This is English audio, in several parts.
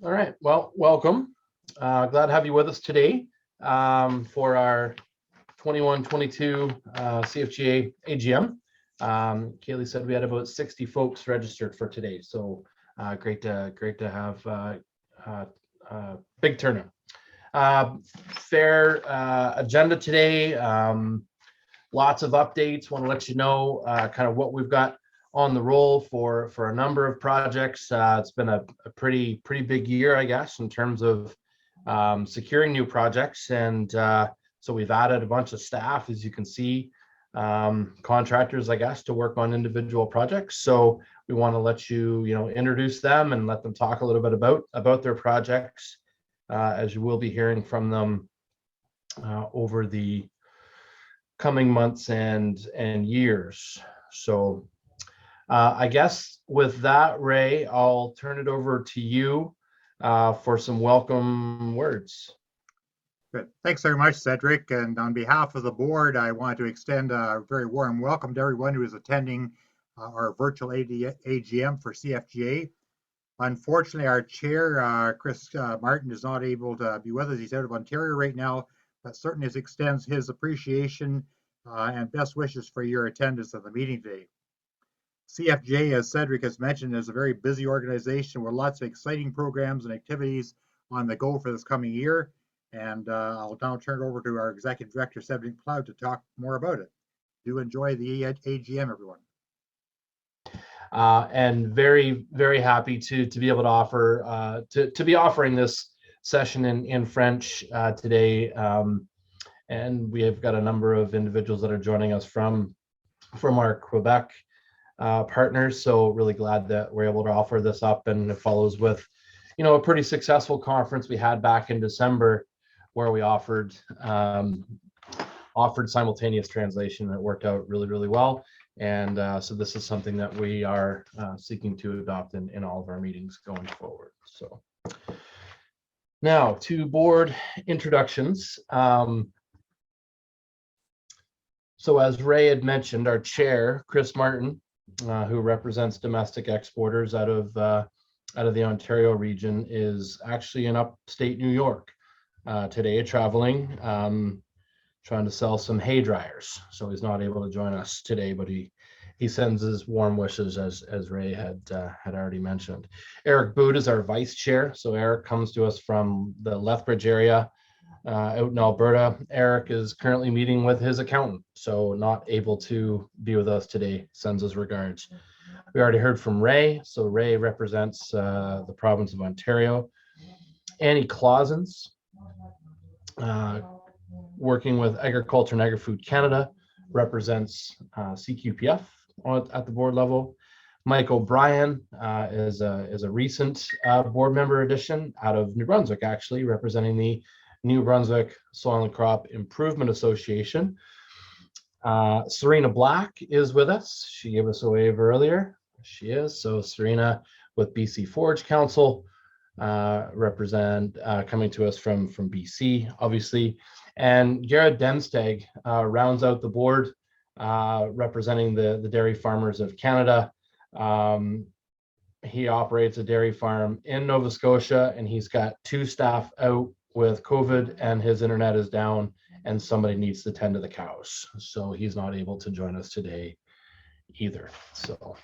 All right. Well, welcome. Glad to have you with us today for our 21-22 CFGA AGM. Kaylee said we had about 60 folks registered for today, so great to have big turnout. Fair agenda today. Lots of updates. Want to let you know kind of what we've got on the roll for a number of projects. It's been a pretty big year, I guess, in terms of securing new projects, and so we've added a bunch of staff, as you can see, contractors, I guess, to work on individual projects. So we want to let you introduce them and let them talk a little bit about their projects, as you will be hearing from them over the coming months and years. So I guess with that, Ray, I'll turn it over to you for some welcome words. Good. Thanks very much, Cedric. And on behalf of the board, I want to extend a very warm welcome to everyone who is attending our virtual AGM for CFGA. Unfortunately, our chair, Chris Martin, is not able to be with us. He's out of Ontario right now, but certainly extends his appreciation and best wishes for your attendance at the meeting today. CFGA, as Cedric has mentioned, is a very busy organization with lots of exciting programs and activities on the go for this coming year. And I'll now turn it over to our Executive Director, Cedric MacLeod, to talk more about it. Do enjoy the AGM, everyone. And very happy to be able to offer to be offering this session in French today. And we have got a number of individuals that are joining us from our Quebec partners. So really glad that we're able to offer this up, and it follows with, a pretty successful conference we had back in December, where we offered simultaneous translation. It worked out really well. And so this is something that we are seeking to adopt in all of our meetings going forward. So now to board introductions. So as Ray had mentioned, our chair, Chris Martin, who represents domestic exporters out of the Ontario region, is actually in upstate New York today, traveling, trying to sell some hay dryers. So he's not able to join us today, but he sends his warm wishes, as Ray had already mentioned. Eric Boot is our vice chair. So Eric comes to us from the Lethbridge area out in Alberta. Eric is currently meeting with his accountant, so not able to be with us today. Sends his regards. We already heard from Ray. So Ray represents the province of Ontario. Annie Clausens, working with Agriculture and Agri-Food Canada, represents CQPF at the board level. Mike O'Brien is a recent board member addition out of New Brunswick, actually, representing the New Brunswick Soil and Crop Improvement Association. Serena Black is with us. She gave us a wave earlier. She is. So Serena with BC Forage Council, coming to us from BC, obviously. And Garrett Densteg rounds out the board, representing the Dairy Farmers of Canada. He operates a dairy farm in Nova Scotia, and he's got 2 staff out with COVID, and his internet is down, and somebody needs to tend to the cows. So he's not able to join us today either. So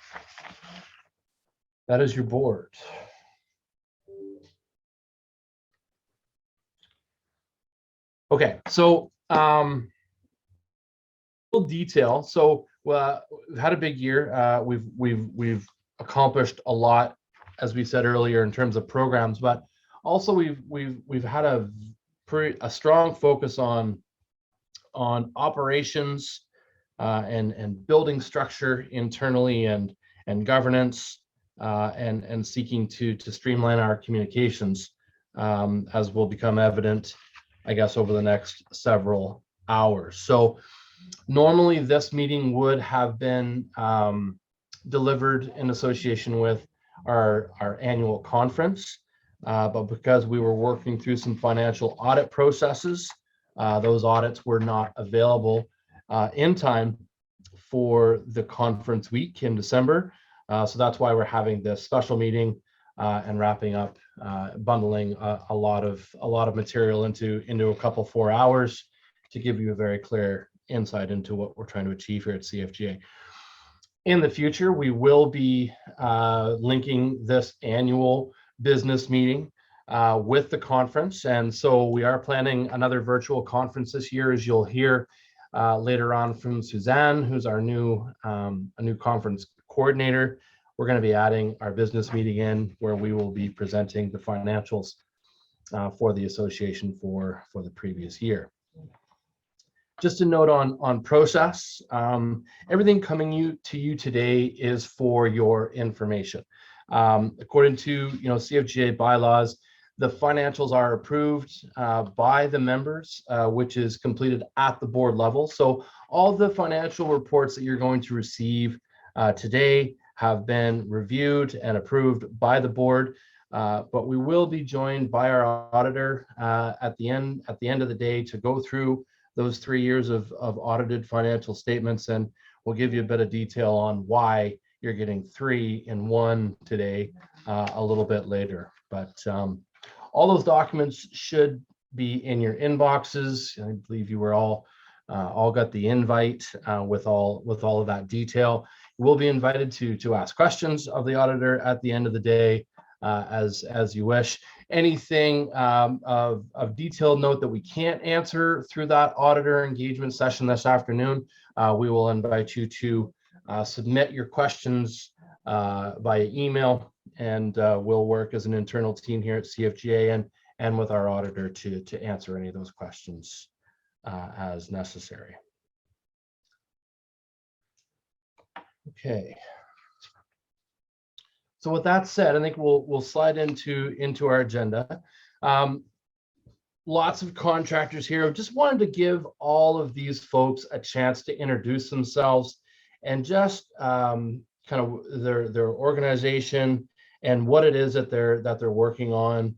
that is your board. Okay, so detail. So we've had a big year. We've accomplished a lot, as we said earlier, in terms of programs, but also we've had a strong focus on operations and building structure internally and governance and seeking to streamline our communications, as will become evident, I guess, over the next several hours. So normally this meeting would have been delivered in association with our annual conference, but because we were working through some financial audit processes, those audits were not available in time for the conference week in December. So that's why we're having this special meeting and wrapping up bundling a lot of material into a couple 4 hours to give you a very clear insight into what we're trying to achieve here at CFGA. In the future, we will be linking this annual business meeting with the conference, and so we are planning another virtual conference this year, as you'll hear later on from Suzanne, who's our new conference coordinator. We're going to be adding our business meeting in, where we will be presenting the financials for the association for the previous year. Just a note on process. Everything coming to you today is for your information. According to CFGA bylaws, the financials are approved by the members, which is completed at the board level. So all the financial reports that you're going to receive today have been reviewed and approved by the board. But we will be joined by our auditor at the end of the day to go through those 3 years of audited financial statements, and we'll give you a bit of detail on why you're getting 3 in 1 today a little bit later. But all those documents should be in your inboxes. I believe you were all got the invite with all of that detail. You will be invited to ask questions of the auditor at the end of the day as you wish. Anything of detailed note that we can't answer through that auditor engagement session this afternoon, we will invite you to submit your questions via email, and we'll work as an internal team here at CFGA and with our auditor to answer any of those questions as necessary. Okay. So with that said, I think we'll slide into our agenda. Lots of contractors here. I just wanted to give all of these folks a chance to introduce themselves and just kind of their organization and what it is that they're working on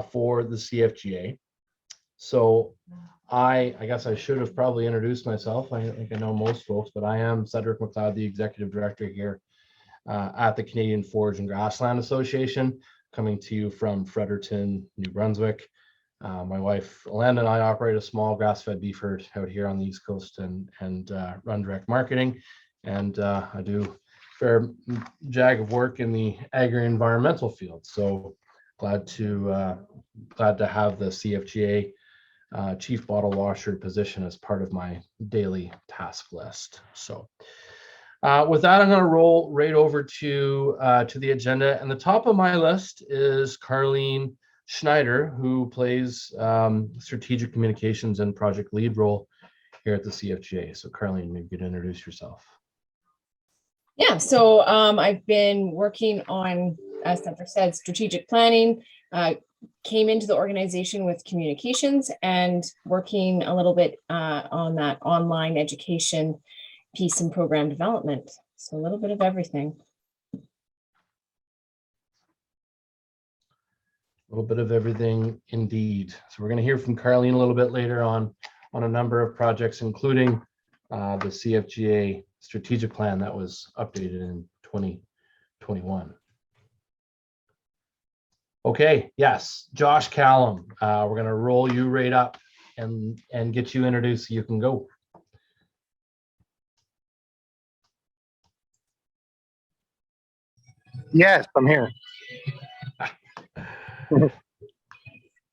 for the CFGA. So I guess I should have probably introduced myself. I think I know most folks, but I am Cedric MacLeod, the executive director here at the Canadian Forage and Grassland Association, coming to you from Fredericton, New Brunswick. My wife, Alanda, and I operate a small grass-fed beef herd out here on the East Coast and run direct marketing. And I do a fair jag of work in the agri-environmental field. So glad to have the CFGA chief bottle washer position as part of my daily task list. So with that, I'm going to roll right over to the agenda. And the top of my list is Carleen Schneider, who plays strategic communications and project lead role here at the CFGA. So Carleen, maybe you could introduce yourself. Yeah, so I've been working on, as Cedric said, strategic planning. Came into the organization with communications and working a little bit on that online education piece and program development. So a little bit of everything. A little bit of everything indeed. So we're going to hear from Carleen a little bit later on a number of projects, including the CFGA strategic plan that was updated in 2021. Okay, yes, Josh Callum, we're going to roll you right up and get you introduced so you can go. Yes, I'm here. Perfect.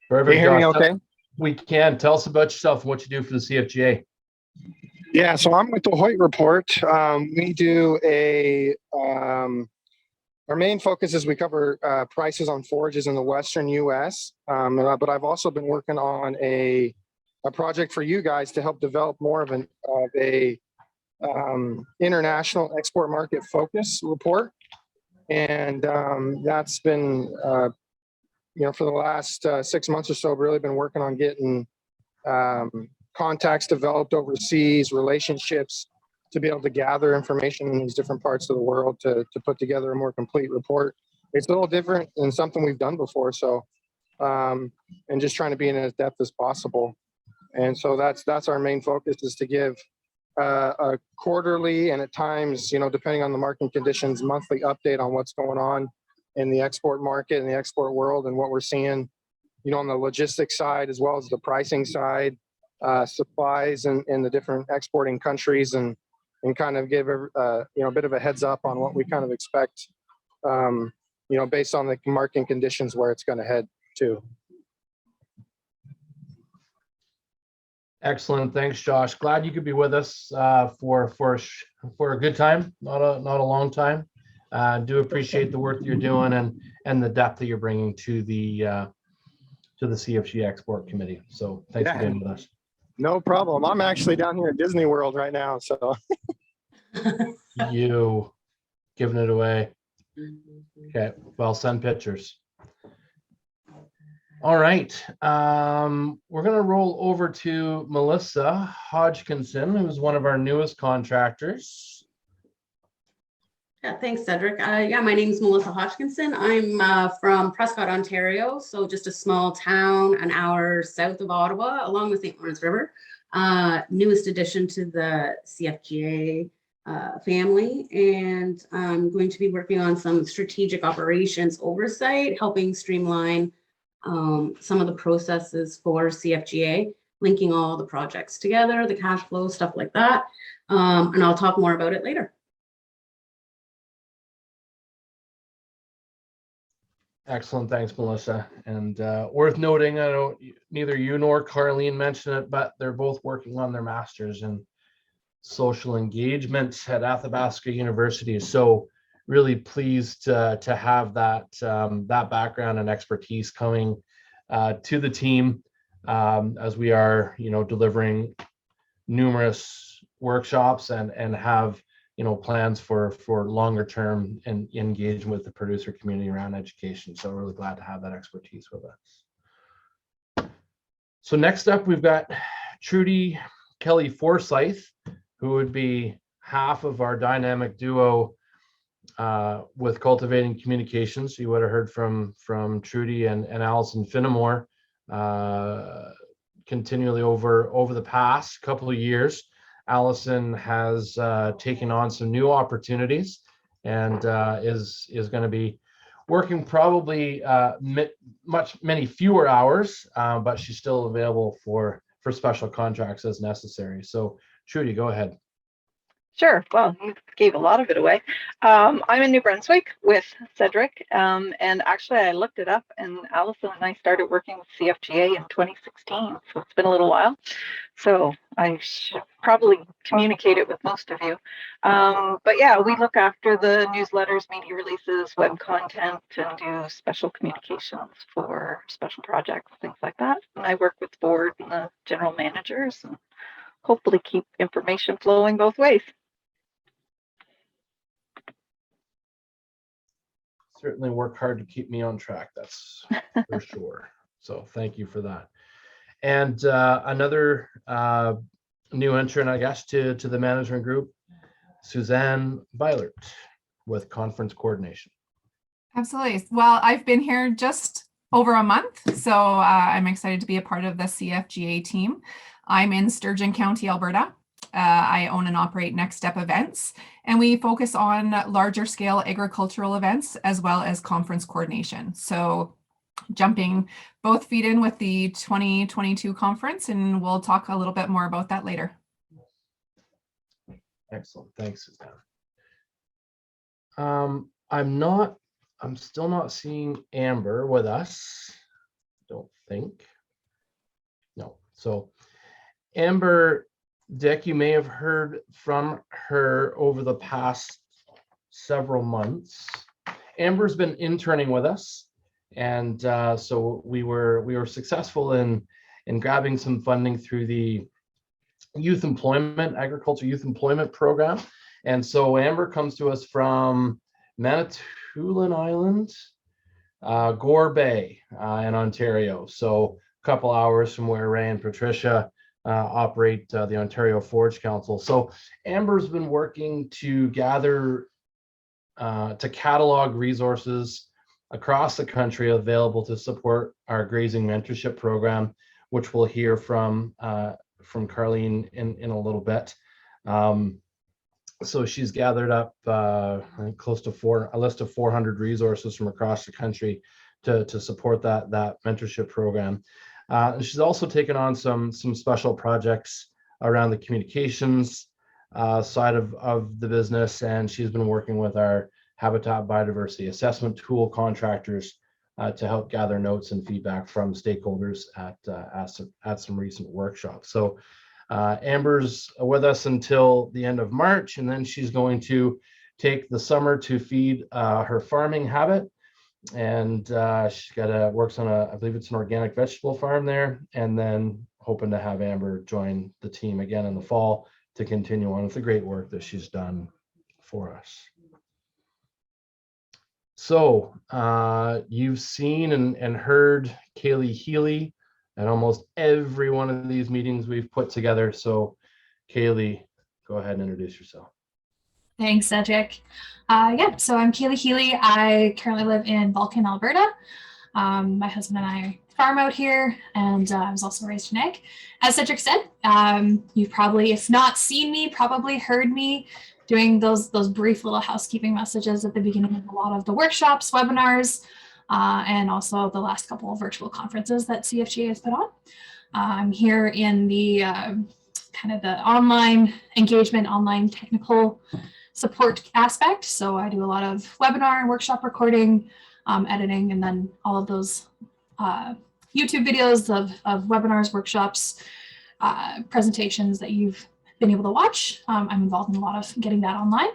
Can you hear me Josh. okay? We can. Tell us about yourself and what you do for the CFGA. Yeah, so I'm with the Hoyt Report. We do our main focus is we cover prices on forages in the Western US, but I've also been working on a project for you guys to help develop more of a international export market focus report. And that's been, for the last 6 months or so, really been working on getting contacts developed overseas, relationships to be able to gather information in these different parts of the world to put together a more complete report. It's a little different than something we've done before. So, and just trying to be in as depth as possible. And so that's our main focus, is to give a quarterly and at times, depending on the market conditions, monthly update on what's going on in the export market and the export world and what we're seeing, on the logistics side as well as the pricing side, supplies in the different exporting countries, and kind of give a bit of a heads up on what we kind of expect, based on the market conditions where it's going to head to. Excellent. Thanks, Josh. Glad you could be with us for a good time, not a long time. Do appreciate the work you're doing and the depth that you're bringing to the CFGA Export Committee. So thanks for being with us. No problem. I'm actually down here at Disney World right now, so. You giving it away. Okay, well, send pictures. All right, we're going to roll over to Melissa Hodgkinson, who's one of our newest contractors. Yeah, thanks, Cedric. My name is Melissa Hodgkinson. I'm from Prescott, Ontario, so just a small town an hour south of Ottawa along the St. Lawrence River. Newest addition to the CFGA family, and I'm going to be working on some strategic operations oversight, helping streamline some of the processes for CFGA, linking all the projects together, the cash flow, stuff like that. And I'll talk more about it later. Excellent. Thanks, Melissa. And worth noting, I know neither you nor Carleen mentioned it, but they're both working on their masters in social engagement at Athabasca University. So really pleased to have that background and expertise coming to the team as we are, delivering numerous workshops and have, plans for longer term and engagement with the producer community around education. So really glad to have that expertise with us. So next up, we've got Trudy Kelly Forsyth, who would be half of our dynamic duo with Cultivating Communications. You would have heard from Trudy and Allison Finnemore continually over the past couple of years. Allison has taken on some new opportunities and is going to be working probably many fewer hours, but she's still available for special contracts as necessary. So Trudy, go ahead. Sure. Well, you gave a lot of it away. I'm in New Brunswick with Cedric, and actually I looked it up, and Allison and I started working with CFGA in 2016, so it's been a little while. So I should probably communicate it with most of you. But yeah, we look after the newsletters, media releases, web content, and do special communications for special projects, things like that. And I work with the board and the general managers and hopefully keep information flowing both ways. Certainly work hard to keep me on track, that's for sure. So thank you for that. And another new entrant, I guess, to the management group, Suzanne Beilert with conference coordination. Absolutely. Well, I've been here just over a month, so I'm excited to be a part of the CFGA team. I'm in Sturgeon County, Alberta. I own and operate Next Step Events, and we focus on larger scale agricultural events as well as conference coordination. So jumping both feet in with the 2022 conference, and we'll talk a little bit more about that later. Excellent. Thanks, Suzanne. I'm still not seeing Amber with us. Don't think. No. So Amber, Dick, you may have heard from her over the past several months. Amber's been interning with us, and so we were successful in grabbing some funding through the agriculture youth employment program. And so Amber comes to us from Manitoulin Island, Gore Bay in Ontario. So a couple hours from where Ray and Patricia operate the Ontario Forage Council. So Amber's been working to gather, to catalog resources across the country available to support our grazing mentorship program, which we'll hear from Carleen in a little bit. So she's gathered up I think close to a list of 400 resources from across the country to support that mentorship program. And she's also taken on some special projects around the communications side of the business, and she's been working with our habitat biodiversity assessment tool contractors to help gather notes and feedback from stakeholders at some recent workshops. So Amber's with us until the end of March, and then she's going to take the summer to feed her farming habit. And she's works on I believe it's an organic vegetable farm there, and then hoping to have Amber join the team again in the fall to continue on with the great work that she's done for us. So you've seen and heard Kaylee Healy at almost every one of these meetings we've put together. So Kaylee, go ahead and introduce yourself. Thanks, Cedric. Yeah, so I'm Kaylee Healy. I currently live in Vulcan, Alberta. My husband and I farm out here, and I was also raised in ag. As Cedric said, you've probably, if not seen me, probably heard me doing those brief little housekeeping messages at the beginning of a lot of the workshops, webinars, and also the last couple of virtual conferences that CFGA has put on. I'm here in the kind of the online engagement, online technical support aspect. So I do a lot of webinar and workshop recording, editing, and then all of those YouTube videos of webinars, workshops, presentations that you've been able to watch. I'm involved in a lot of getting that online,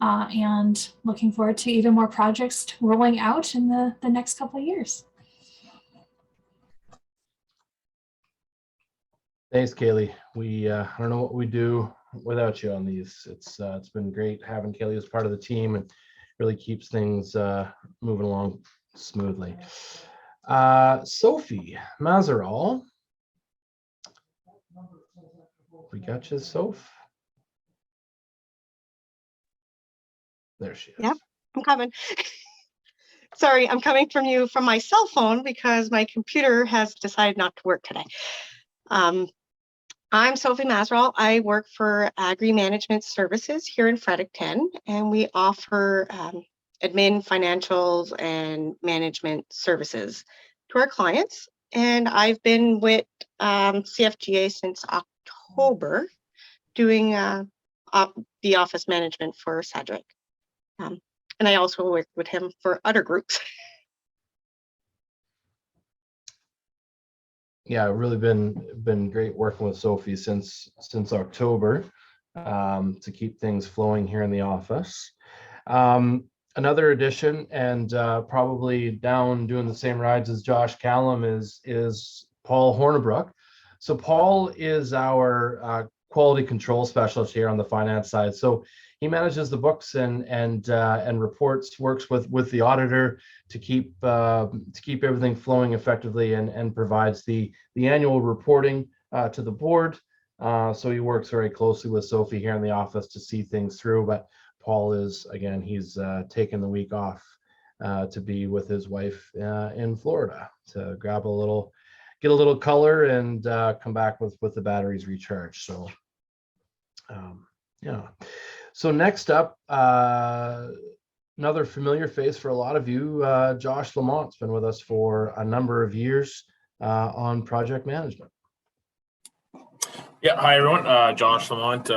and looking forward to even more projects rolling out in the next couple of years. Thanks, Kaylee. I don't know what we do without you on these. It's been great having Kaylee as part of the team, and really keeps things moving along smoothly. Sophie Mazeral. We got you, Soph. There she is. Yep, I'm coming. Sorry, I'm coming from you from my cell phone because my computer has decided not to work today. I'm Sophie Mazeral. I work for Agri Management Services here in Fredericton, and we offer admin, financials, and management services to our clients. And I've been with CFGA since October, doing the office management for Cedric. And I also work with him for other groups. Yeah, really been great working with Sophie since October to keep things flowing here in the office. Another addition, and probably down doing the same rides as Josh Callum, is Paul Hornebrook. So Paul is our quality control specialist here on the finance side. So he manages the books and reports, works with the auditor to keep everything flowing effectively, and provides the annual reporting to the board. So he works very closely with Sophie here in the office to see things through. But Paul is, again, he's taken the week off to be with his wife in Florida to get a little color and come back with the batteries recharged. So yeah. So next up, another familiar face for a lot of you, Josh Lamont's been with us for a number of years on project management. Yeah, hi everyone, Josh Lamont,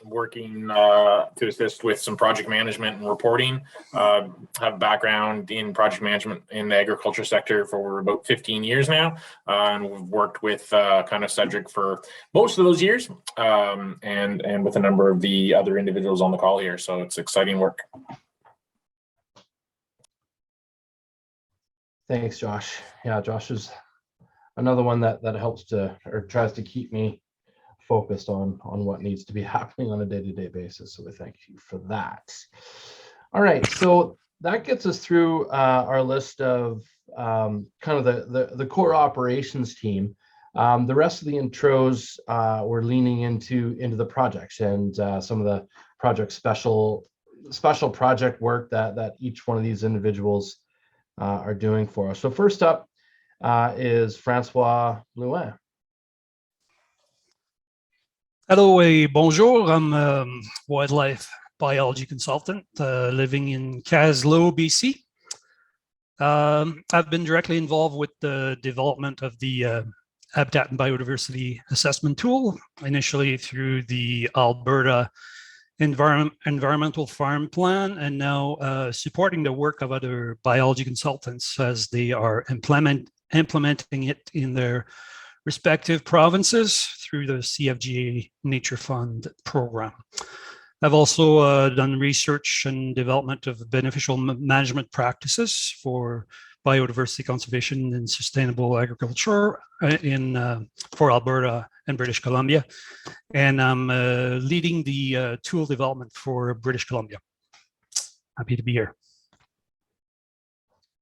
working to assist with some project management and reporting. Have a background in project management in the agriculture sector for about 15 years now, and we've worked with kind of Cedric for most of those years, and with a number of the other individuals on the call here. So it's exciting work. Thanks, Josh. Yeah, Josh is another one that helps to, or tries to keep me focused on what needs to be happening on a day-to-day basis. So we thank you for that. All right, so that gets us through our list of kind of the core operations team. The rest of the intros we're leaning into the projects and some of the project special project work that each one of these individuals are doing for us. So first up is Francois Blouin. Hello, bonjour. I'm a wildlife biology consultant living in Caslow, BC. I've been directly involved with the development of the Habitat and Biodiversity Assessment Tool, initially through the Alberta Environmental Farm Plan, and now supporting the work of other biology consultants as they are implementing it in their respective provinces through the CFGA Nature Fund program. I've also done research and development of beneficial management practices for biodiversity conservation and sustainable agriculture for Alberta and British Columbia. And I'm leading the tool development for British Columbia. Happy to be here.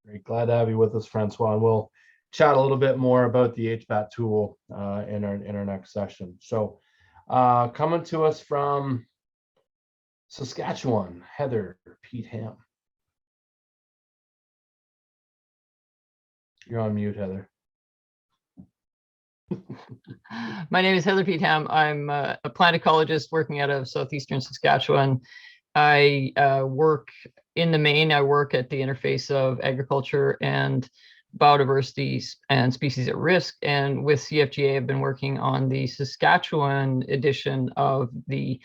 Great, glad to have you with us, Francois. And we'll chat a little bit more about the HBAT tool in our next session. So coming to us from Saskatchewan, Heather Peatham. You're on mute, Heather. My name is Heather Peatham. I'm a plant ecologist working out of southeastern Saskatchewan. I work in the main, I work at the interface of agriculture and biodiversity and species at risk. And with CFGA, I've been working on the Saskatchewan edition of the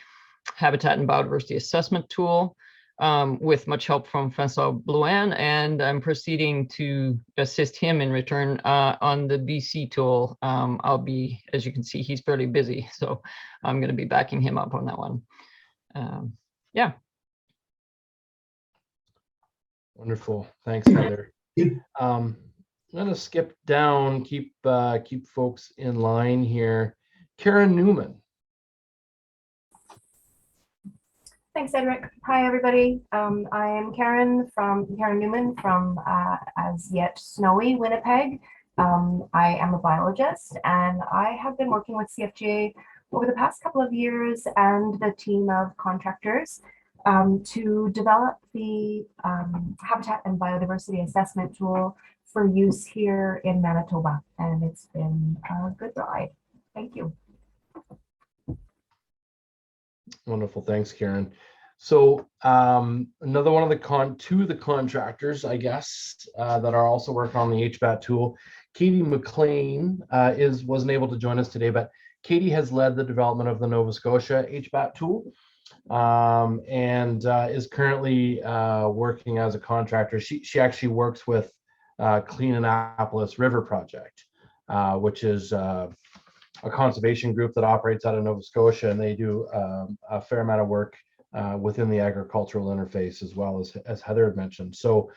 Habitat and Biodiversity Assessment Tool with much help from Francois Blouin, and I'm proceeding to assist him in return on the BC tool. I'll be, as you can see, he's fairly busy, so I'm going to be backing him up on that one. Yeah. Wonderful. Thanks, Heather. I'm going to skip down, keep folks in line here. Karen Newman. Thanks, Cedric. Hi, everybody. I am Karen Newman from as yet snowy Winnipeg. I am a biologist, and I have been working with CFGA over the past couple of years and the team of contractors to develop the Habitat and Biodiversity Assessment Tool for use here in Manitoba, and it's been a good ride. Thank you. Wonderful. Thanks, Karen. So another one of the contractors, I guess, that are also working on the HBAT tool, Katie McLean wasn't able to join us today, but Katie has led the development of the Nova Scotia HBAT tool and is currently working as a contractor. She actually works with Clean Annapolis River Project, which is a conservation group that operates out of Nova Scotia, and they do a fair amount of work within the agricultural interface, as well as Heather had mentioned. So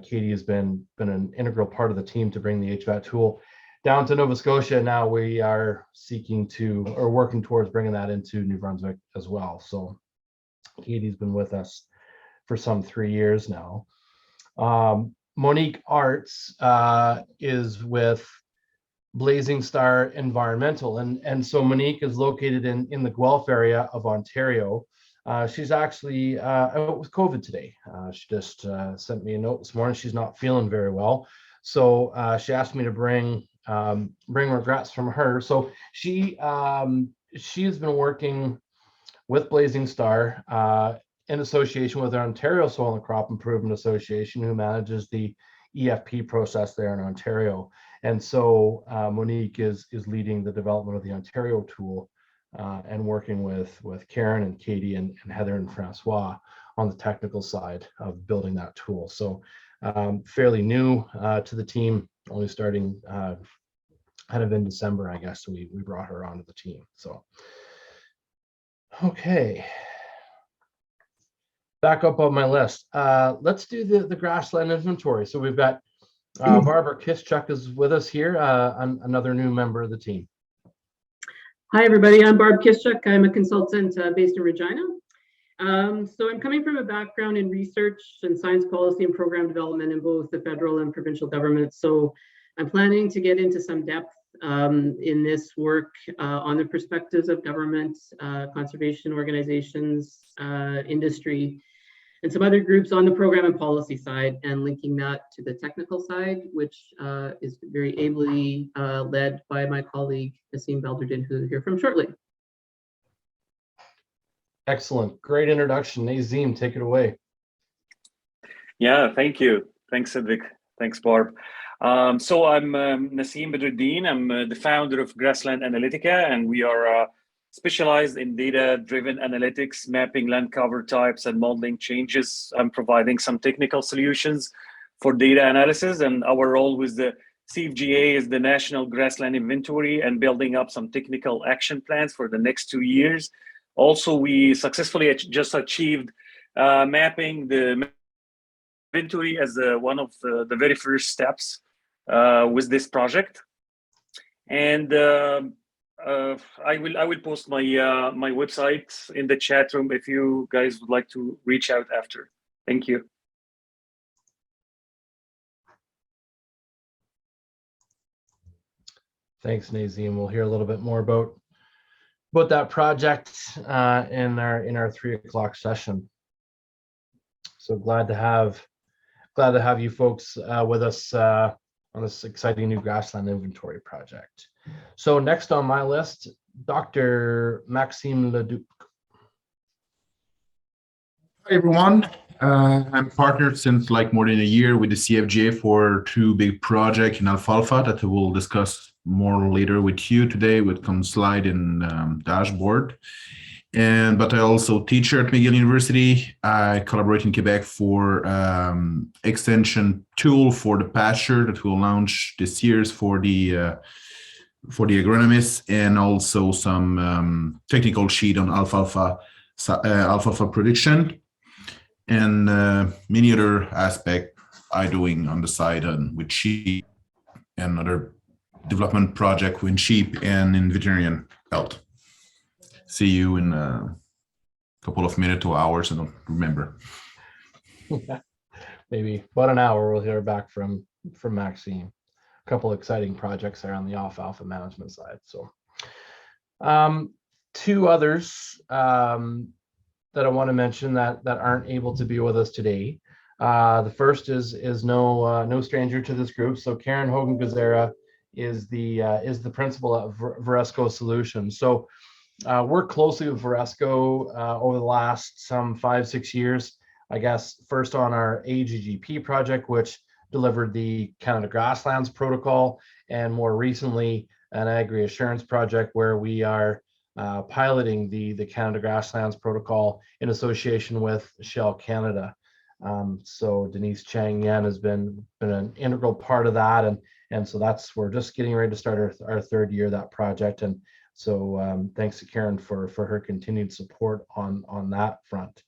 Katie has been an integral part of the team to bring the HVAT tool down to Nova Scotia. Now we are working towards bringing that into New Brunswick as well. So Katie's been with us for some 3 years now. Monique Arts is with Blazing Star Environmental, and so Monique is located in the Guelph area of Ontario. She's actually out with COVID today. She just sent me a note this morning. She's not feeling very well, so she asked me to bring regrets from her. So she has been working with Blazing Star in association with the Ontario Soil and Crop Improvement Association, who manages the EFP process there in Ontario. And so Monique is leading the development of the Ontario tool and working with Karen and Katie and Heather and Francois on the technical side of building that tool. So fairly new to the team, only starting kind of in December, I guess. We brought her onto the team. So, okay. Back up on my list. Let's do the Grassland Inventory. So we've got Barbara Kischuk is with us here, another new member of the team. Hi, everybody. I'm Barb Kischuk. I'm a consultant based in Regina. So I'm coming from a background in research and science policy and program development in both the federal and provincial governments. So I'm planning to get into some depth in this work on the perspectives of government, conservation organizations, industry, and some other groups on the program and policy side, and linking that to the technical side, which is very ably led by my colleague, Maxime Leduc, who you'll hear from shortly. Excellent. Great introduction. Nazim, take it away. Yeah, thank you. Thanks, Cedric. Thanks, Barb. So I'm Nassim Bedruddin. I'm the founder of Grassland Analytica, and we are specialized in data-driven analytics, mapping land cover types and modeling changes. I'm providing some technical solutions for data analysis, and our role with the CFGA is the National Grassland Inventory and building up some technical action plans for the next 2 years. Also, we successfully just achieved mapping the inventory as one of the very first steps with this project. And I will post my my website in the chat room if you guys would like to reach out after. Thank you. Thanks, Nazim. We'll hear a little bit more about that project in our 3 o'clock session. So glad to have you folks with us on this exciting new Grassland Inventory project. So next on my list, Dr. Maxime Leduc. Hi everyone. I'm partnered since like more than a year with the CFGA for 2 big projects in alfalfa that we'll discuss more later with you today with some slide and dashboard. But I also teach here at McGill University. I collaborate in Quebec for extension tool for the pasture that we'll launch this year for the agronomists, and also some technical sheet on alfalfa production, and many other aspects I doing on the side and with sheep and other development project with sheep and in veterinarian health. See you in a couple of minutes or hours. I don't remember. Maybe about an hour we'll hear back from Maxime. A couple exciting projects there on the alfalfa management side. So 2 others that I want to mention that aren't able to be with us today. The first is no stranger to this group. So Karen Hogan-Gazera is the principal at Varesco Solutions. So worked closely with Varesco over the last some 5-6 years, I guess, first on our AGGP project, which delivered the Canada Grasslands Protocol, and more recently an Agri Assurance project where we are piloting the Canada Grasslands Protocol in association with Shell Canada. So Denise Chang Yan has been an integral part of that, and so we're just getting ready to start our 3rd year of that project. And so thanks to Karen for her continued support on that front.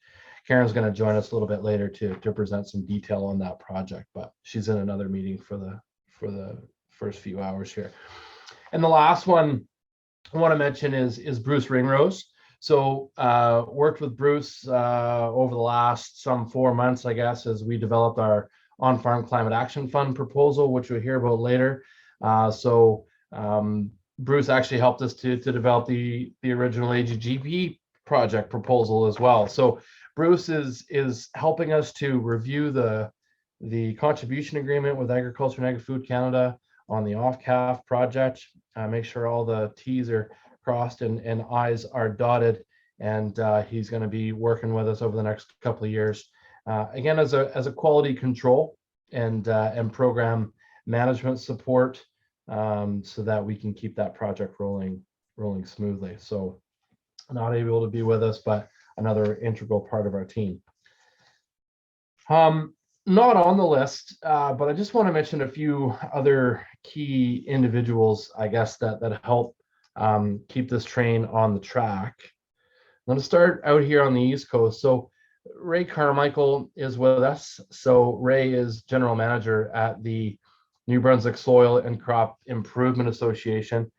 Karen's going to join us a little bit later to present some detail on that project, but she's in another meeting for the first few hours here. And the last one I want to mention is Bruce Ringrose. So worked with Bruce over the last some 4 months, I guess, as we developed our On-Farm Climate Action Fund proposal, which we'll hear about later. Bruce actually helped us to develop the original AGGP project proposal as well. So Bruce is helping us to review the contribution agreement with Agriculture and Agri-Food Canada on the off-calf project, make sure all the T's are crossed and I's are dotted, and he's going to be working with us over the next couple of years, again as a quality control and program management support, so that we can keep that project rolling smoothly. So not able to be with us, but another integral part of our team. Not on the list, but I just want to mention a few other key individuals, I guess, that help keep this train on the track. I'm going to start out here on the East Coast. So Ray Carmichael is with us. So Ray is general manager at the New Brunswick Soil and Crop Improvement Association,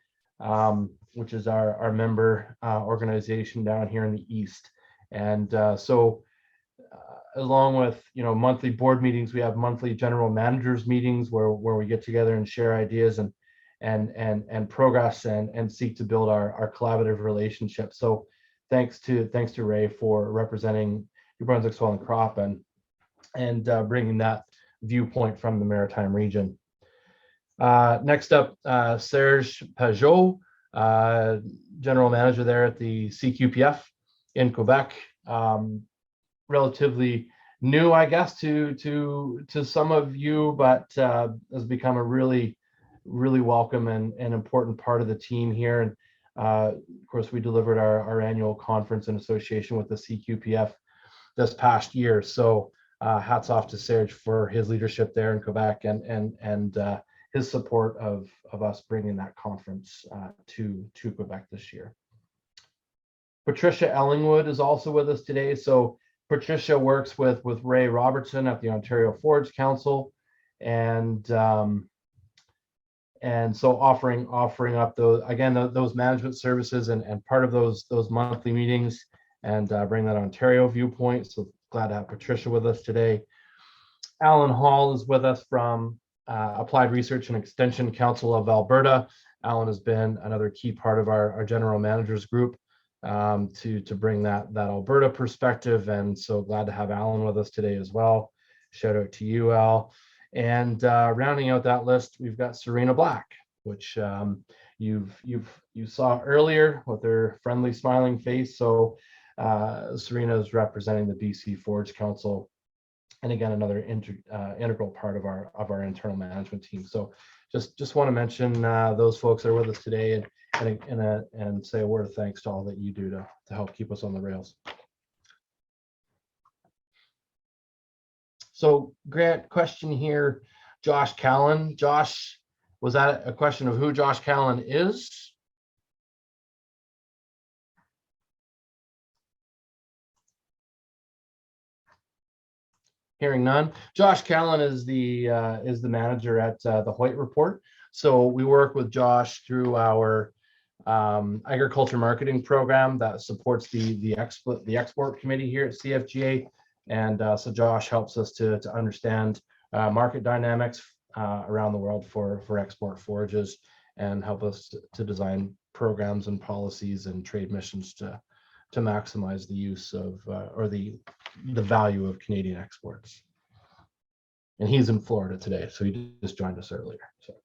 which is our member organization down here in the East. And along with monthly board meetings, we have monthly general managers meetings where we get together and share ideas and progress and seek to build our collaborative relationship. So thanks to Ray for representing New Brunswick Soil and Crop and bringing that viewpoint from the Maritime region. Next up, Serge Pajot, general manager there at the CQPF. in Quebec. Relatively new, I guess, to some of you, but has become a really welcome and important part of the team here. And of course, we delivered our annual conference in association with the CQPF this past year. So hats off to Serge for his leadership there in Quebec and his support of us bringing that conference to Quebec this year. Patricia Ellingwood is also with us today. So Patricia works with Ray Robertson at the Ontario Forge Council, and so offering up those management services and part of those monthly meetings, and bring that Ontario viewpoint. So glad to have Patricia with us today. Alan Hall is with us from Applied Research and Extension Council of Alberta. Alan has been another key part of our general managers group to bring that Alberta perspective, and so glad to have Alan with us today as well. Shout out to you, Al. And rounding out that list, we've got Serena Black, which you saw earlier with her friendly smiling face. So Serena is representing the BC Forge Council, and again, another integral part of our internal management team. So just want to mention those folks that are with us today, and say a word of thanks to all that you do to help keep us on the rails. So Grant, question here, Josh Callan. Josh, was that a question of who Josh Callan is? Hearing none. Josh Callan is the manager at the Hoyt Report. So we work with Josh through our agriculture marketing program that supports the export committee here at CFGA, and so Josh helps us to understand market dynamics around the world for export forages, and help us to design programs and policies and trade missions to maximize the use of or the value of Canadian exports. And he's in Florida today, so he just joined us earlier. So